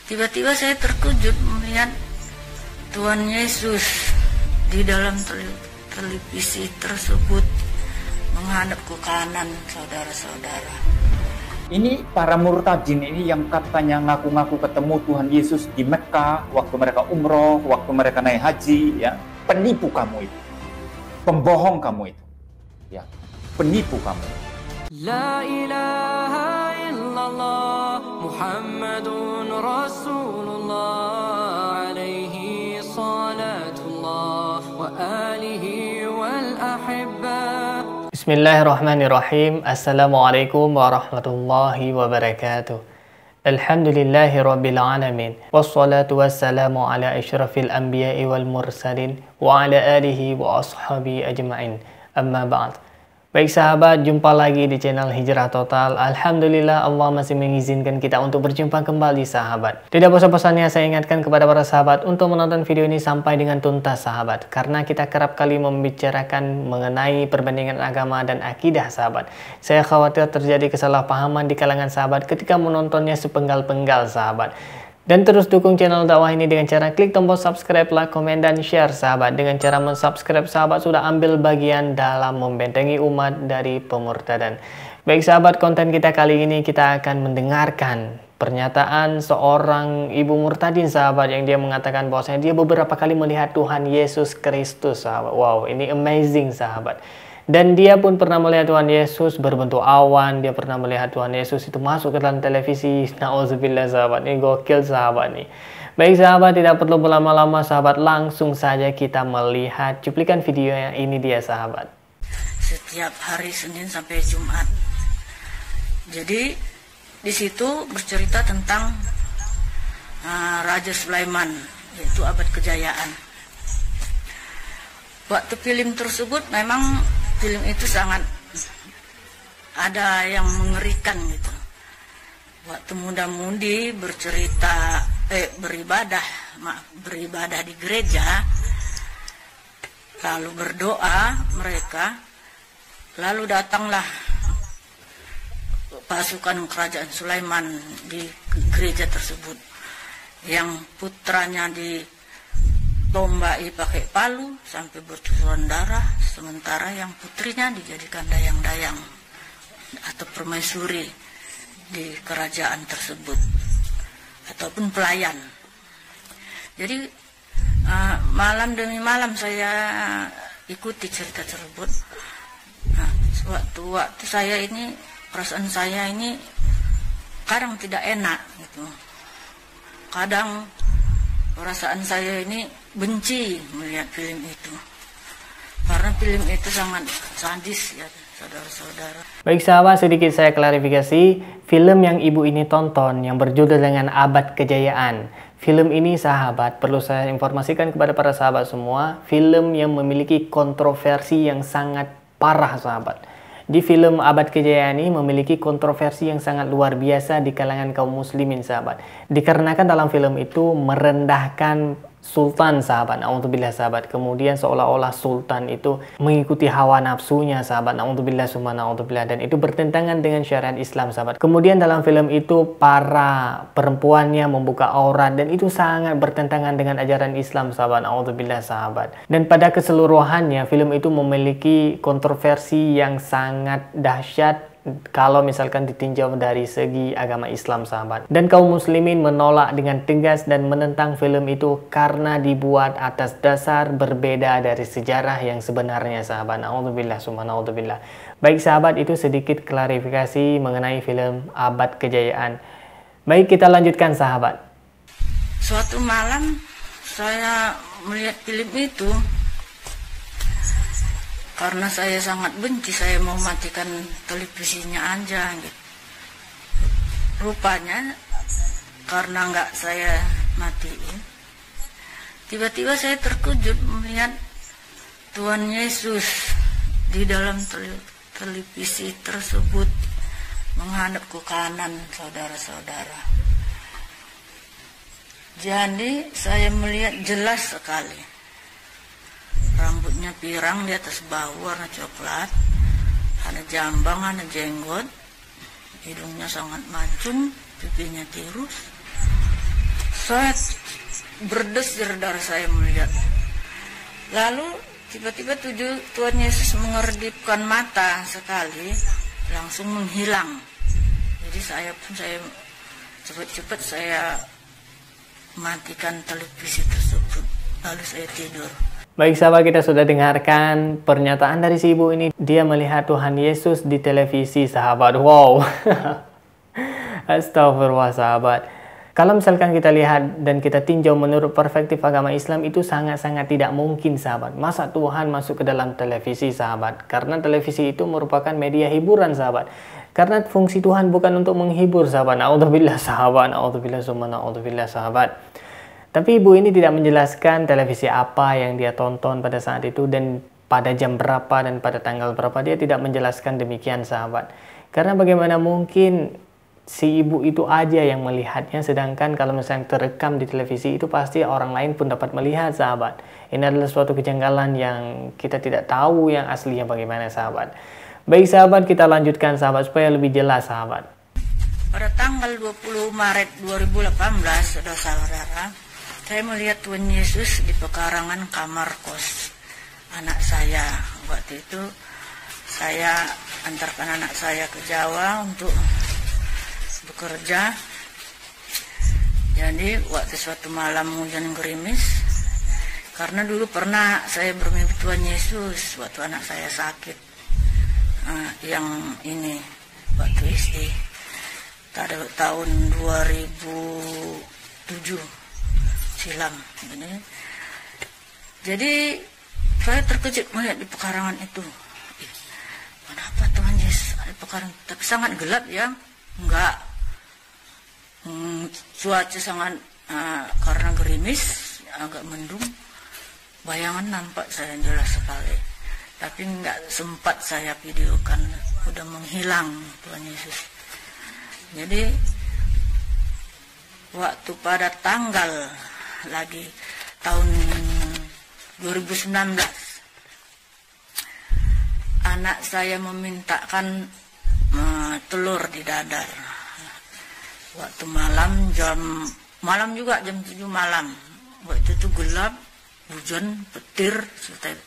Tiba-tiba saya terkejut melihat Tuhan Yesus di dalam televisi tersebut menghadap ke kanan, saudara-saudara. Ini para murtadin ini yang katanya ngaku-ngaku ketemu Tuhan Yesus di Mekah waktu mereka umroh, waktu mereka naik haji, ya. Penipu kamu itu. Pembohong kamu itu. Ya, penipu kamu. La ilaha illallah Muhammadun Rasulullah alaihi salatullah wa alihi wal ahibba. Bismillahirrahmanirrahim. Assalamualaikum warahmatullahi wabarakatuh. Alhamdulillahi rabbil alamin. Wassalatu wassalamu ala asyrafil anbiya'i wal mursalin wa ala alihi wa ashabi ajma'in. Amma ba'd. Baik sahabat, jumpa lagi di channel Hijrah Total. Alhamdulillah Allah masih mengizinkan kita untuk berjumpa kembali sahabat. Tidak bosan-bosannya saya ingatkan kepada para sahabat untuk menonton video ini sampai dengan tuntas sahabat. Karena kita kerap kali membicarakan mengenai perbandingan agama dan akidah sahabat. Saya khawatir terjadi kesalahpahaman di kalangan sahabat ketika menontonnya sepenggal-penggal sahabat. Dan terus dukung channel dakwah ini dengan cara klik tombol subscribe, like, komen, dan share sahabat. Dengan cara mensubscribe sahabat sudah ambil bagian dalam membentengi umat dari pemurtadan. Baik sahabat, konten kita kali ini kita akan mendengarkan pernyataan seorang ibu murtadin sahabat yang dia mengatakan bahwasanya dia beberapa kali melihat Tuhan Yesus Kristus sahabat. Wow, ini amazing sahabat. Dan dia pun pernah melihat Tuhan Yesus berbentuk awan. Dia pernah melihat Tuhan Yesus itu masuk ke dalam televisi. Na'udzubillah sahabat. Ini gokil sahabat nih. Baik sahabat, tidak perlu berlama-lama sahabat. Langsung saja kita melihat cuplikan videonya. Ini dia sahabat. Setiap hari Senin sampai Jumat. Jadi di situ bercerita tentang Raja Sulaiman, yaitu abad kejayaan. Waktu film tersebut memang film itu sangat ada yang mengerikan gitu. Waktu muda-mudi beribadah di gereja, lalu berdoa mereka, lalu datanglah pasukan kerajaan Sulaiman di gereja tersebut, yang putranya ditombai pakai palu sampai bercucuran darah, sementara yang putrinya dijadikan dayang-dayang atau permaisuri di kerajaan tersebut ataupun pelayan. Jadi malam demi malam saya ikuti cerita tersebut. Waktu saya ini, perasaan saya ini kadang tidak enak gitu. Kadang perasaan saya ini benci melihat film itu. Karena film itu sangat sadis ya saudara-saudara. Baik sahabat, sedikit saya klarifikasi. Film yang ibu ini tonton yang berjudul dengan Abad Kejayaan. Film ini sahabat, perlu saya informasikan kepada para sahabat semua, film yang memiliki kontroversi yang sangat parah sahabat. Di film Abad Kejayaan ini memiliki kontroversi yang sangat luar biasa di kalangan kaum muslimin sahabat. Dikarenakan dalam film itu merendahkan sultan sahabat, na'udzubillah sahabat. Kemudian seolah-olah sultan itu mengikuti hawa nafsunya sahabat, na'udzubillah summa na'udzubillah. Dan itu bertentangan dengan syariat Islam sahabat. Kemudian dalam film itu para perempuannya membuka aurat dan itu sangat bertentangan dengan ajaran Islam sahabat, na'udzubillah sahabat. Dan pada keseluruhannya film itu memiliki kontroversi yang sangat dahsyat kalau misalkan ditinjau dari segi agama Islam sahabat. Dan kaum muslimin menolak dengan tegas dan menentang film itu karena dibuat atas dasar berbeda dari sejarah yang sebenarnya sahabat. Na'udzubillah summa na'udzubillah. Baik sahabat, itu sedikit klarifikasi mengenai film Abad Kejayaan. Baik, kita lanjutkan sahabat. Suatu malam saya melihat film itu. Karena saya sangat benci, saya mau matikan televisinya aja gitu. Rupanya karena nggak saya matiin, tiba-tiba saya terkejut melihat Tuhan Yesus di dalam televisi tersebut menghadap ke kanan, saudara-saudara. Jadi saya melihat jelas sekali. Rambutnya pirang di atas bahu warna coklat, ada jambang, ada jenggot, hidungnya sangat mancung, pipinya tirus, Saya berdesir darah saya melihat. Lalu tiba-tiba Tuhan Yesus mengerdipkan mata sekali, langsung menghilang. Jadi saya cepat-cepat saya matikan televisi tersebut, lalu saya tidur. Baik sahabat, kita sudah dengarkan pernyataan dari si ibu ini. Dia melihat Tuhan Yesus di televisi sahabat. Wow. Astagfirullah sahabat. Kalau misalkan kita lihat dan kita tinjau menurut perspektif agama Islam, itu sangat-sangat tidak mungkin sahabat. Masa Tuhan masuk ke dalam televisi sahabat? Karena televisi itu merupakan media hiburan sahabat. Karena fungsi Tuhan bukan untuk menghibur sahabat. Na'udzubillah sahabat, na'udzubillah summa na'udzubillah sahabat. Tapi ibu ini tidak menjelaskan televisi apa yang dia tonton pada saat itu dan pada jam berapa dan pada tanggal berapa. Dia tidak menjelaskan demikian sahabat. Karena bagaimana mungkin si ibu itu aja yang melihatnya, sedangkan kalau misalnya terekam di televisi itu pasti orang lain pun dapat melihat sahabat. Ini adalah suatu kejanggalan yang kita tidak tahu yang aslinya bagaimana sahabat. Baik sahabat, kita lanjutkan sahabat supaya lebih jelas sahabat. Pada tanggal 20 Maret 2018, saudara-saudara, saya melihat Tuhan Yesus di pekarangan kamar kos anak saya. Waktu itu saya antarkan anak saya ke Jawa untuk bekerja. Jadi waktu suatu malam hujan gerimis, karena dulu pernah saya bermimpi Tuhan Yesus waktu anak saya sakit, yang ini waktu SD pada tahun 2007 silam. Jadi saya terkejut melihat di pekarangan itu. Kenapa Tuhan Yesus ada di pekarangan? Tapi sangat gelap ya, enggak. Cuaca sangat karena gerimis, agak mendung. Bayangan nampak saya jelas sekali. Tapi enggak sempat saya videokan, udah menghilang Tuhan Yesus. Jadi waktu pada tanggal lagi tahun 2019, anak saya memintakan telur di dadar. Waktu malam juga jam 7 malam. Waktu itu gelap, hujan petir,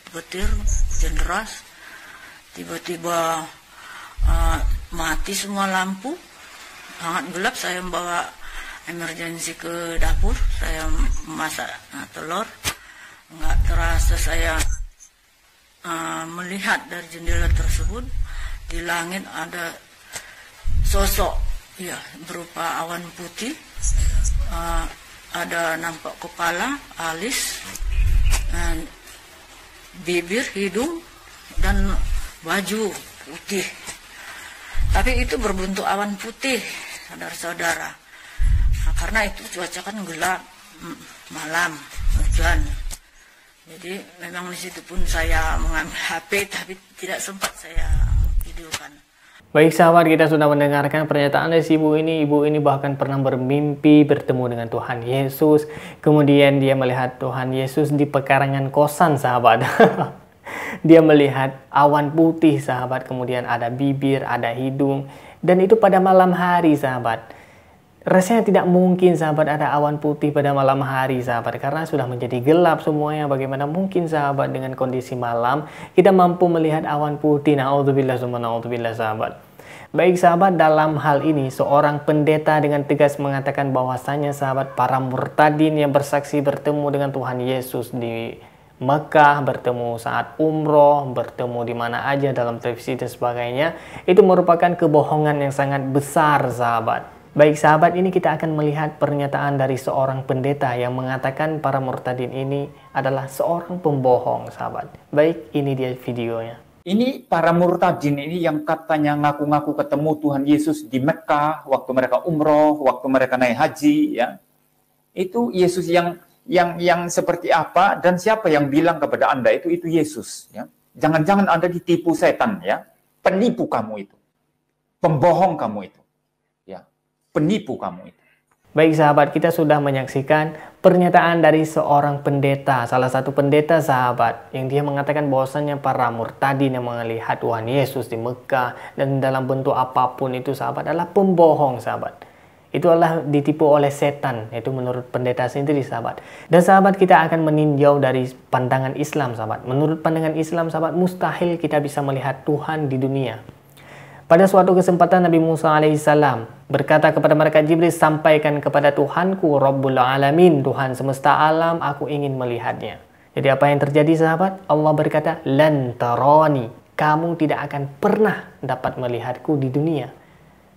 hujan deras. Tiba-tiba mati semua lampu, sangat gelap. Saya membawa emergensi ke dapur, saya memasak telur. Nggak terasa saya melihat dari jendela tersebut, di langit ada sosok, ya, berupa awan putih, ada nampak kepala, alis, bibir, hidung, dan baju putih. Tapi itu berbentuk awan putih, saudara-saudara. Karena itu cuaca kan gelap, malam, hujan. Jadi memang di situ pun saya mengambil HP, tapi tidak sempat saya videokan. Baik sahabat, kita sudah mendengarkan pernyataan dari si ibu ini. Ibu ini bahkan pernah bermimpi bertemu dengan Tuhan Yesus. Kemudian dia melihat Tuhan Yesus di pekarangan kosan sahabat. Dia melihat awan putih sahabat, kemudian ada bibir, ada hidung. Dan itu pada malam hari sahabat. Rasanya tidak mungkin sahabat ada awan putih pada malam hari sahabat, karena sudah menjadi gelap semuanya. Bagaimana mungkin sahabat dengan kondisi malam kita mampu melihat awan putih? Na'udzubillah summa na'udzubillah sahabat. Baik sahabat, dalam hal ini seorang pendeta dengan tegas mengatakan bahwasanya sahabat, para murtadin yang bersaksi bertemu dengan Tuhan Yesus di Mekah, bertemu saat umroh, bertemu di mana aja dalam televisi dan sebagainya, itu merupakan kebohongan yang sangat besar sahabat. Baik sahabat, ini kita akan melihat pernyataan dari seorang pendeta yang mengatakan para murtadin ini adalah seorang pembohong sahabat. Baik, ini dia videonya. Ini para murtadin ini yang katanya ngaku-ngaku ketemu Tuhan Yesus di Mekah waktu mereka umroh, waktu mereka naik haji, ya. Itu Yesus yang seperti apa, dan siapa yang bilang kepada Anda itu Yesus, ya. Jangan-jangan Anda ditipu setan, ya. Penipu kamu itu. Pembohong kamu itu. Penipu kamu itu. Baik sahabat, kita sudah menyaksikan pernyataan dari seorang pendeta, salah satu pendeta sahabat, yang dia mengatakan bahwasannya para murtadin yang melihat Tuhan Yesus di Mekah dan dalam bentuk apapun itu sahabat adalah pembohong sahabat. itu adalah ditipu oleh setan, yaitu menurut pendeta sendiri, sahabat. Dan sahabat, kita akan meninjau dari pandangan Islam, sahabat. Menurut pandangan Islam, sahabat, mustahil kita bisa melihat Tuhan di dunia. Pada suatu kesempatan Nabi Musa alaihissalam berkata kepada malaikat Jibril, sampaikan kepada Tuhanku Rabbul Alamin, Tuhan semesta alam, aku ingin melihatnya. Jadi apa yang terjadi, sahabat? Allah berkata, lan tarani, kamu tidak akan pernah dapat melihatku di dunia.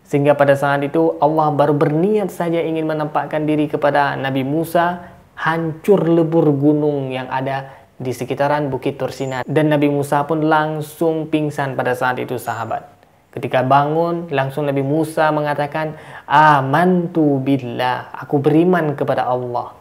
Sehingga pada saat itu Allah baru berniat saja ingin menampakkan diri kepada Nabi Musa, hancur lebur gunung yang ada di sekitaran Bukit Tursina. Dan Nabi Musa pun langsung pingsan pada saat itu, sahabat. Ketika bangun, langsung Nabi Musa mengatakan, amantu billah, aku beriman kepada Allah.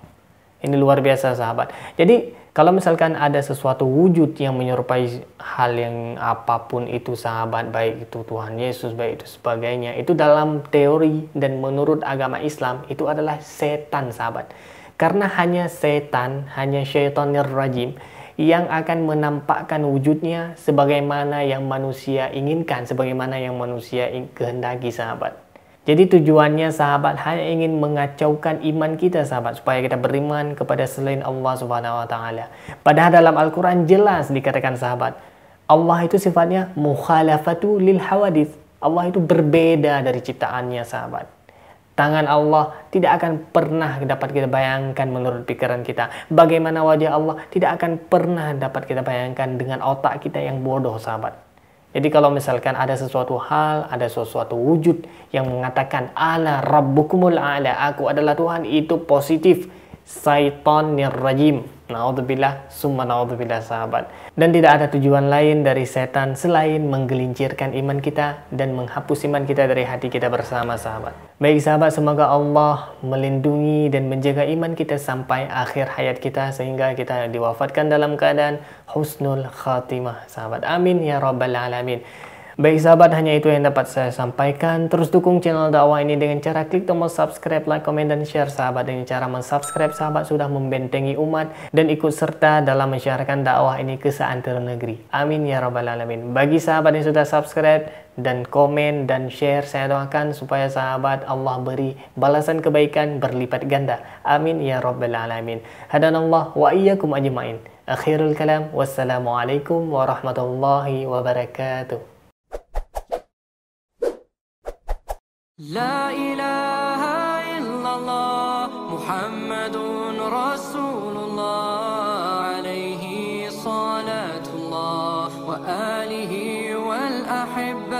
Ini luar biasa, sahabat. Jadi kalau misalkan ada sesuatu wujud yang menyerupai hal yang apapun itu, sahabat, baik itu Tuhan Yesus, baik itu sebagainya, itu dalam teori dan menurut agama Islam itu adalah setan, sahabat. Karena hanya setan, hanya syaitanir rajim yang akan menampakkan wujudnya sebagaimana yang manusia inginkan, sebagaimana yang manusia kehendaki, sahabat. Jadi tujuannya, sahabat, hanya ingin mengacaukan iman kita, sahabat, supaya kita beriman kepada selain Allah Subhanahu wa taala. Padahal dalam Al-Qur'an jelas dikatakan, sahabat, Allah itu sifatnya mukhalafatu lil hawadits. Allah itu berbeda dari ciptaannya, sahabat. Tangan Allah tidak akan pernah dapat kita bayangkan menurut pikiran kita. Bagaimana wajah Allah tidak akan pernah dapat kita bayangkan dengan otak kita yang bodoh, sahabat. Jadi kalau misalkan ada sesuatu hal, ada sesuatu wujud yang mengatakan ana rabbukumul a'la, aku adalah Tuhan, itu positif syaitanir rajim. Naudzubillah, summa naudzubillah, sahabat. Dan tidak ada tujuan lain dari setan selain menggelincirkan iman kita dan menghapus iman kita dari hati kita bersama, sahabat. Baik, sahabat, semoga Allah melindungi dan menjaga iman kita sampai akhir hayat kita, sehingga kita diwafatkan dalam keadaan husnul khatimah, sahabat. Amin ya rabbal alamin. Baik, sahabat, hanya itu yang dapat saya sampaikan. Terus dukung channel dakwah ini dengan cara klik tombol subscribe, like, komen, dan share, sahabat. Dengan cara mensubscribe, sahabat sudah membentengi umat dan ikut serta dalam menyiarkan dakwah ini ke seantero negeri. Amin ya rabbal alamin. Bagi sahabat yang sudah subscribe dan komen dan share, saya doakan supaya sahabat Allah beri balasan kebaikan berlipat ganda. Amin ya rabbal alamin. Hadanallah wa iyyakum ajma'in. Akhirul kalam, wassalamualaikum warahmatullahi wabarakatuh. لا إله إلا الله محمد رسول الله عليه صلاة الله وآله والأحبة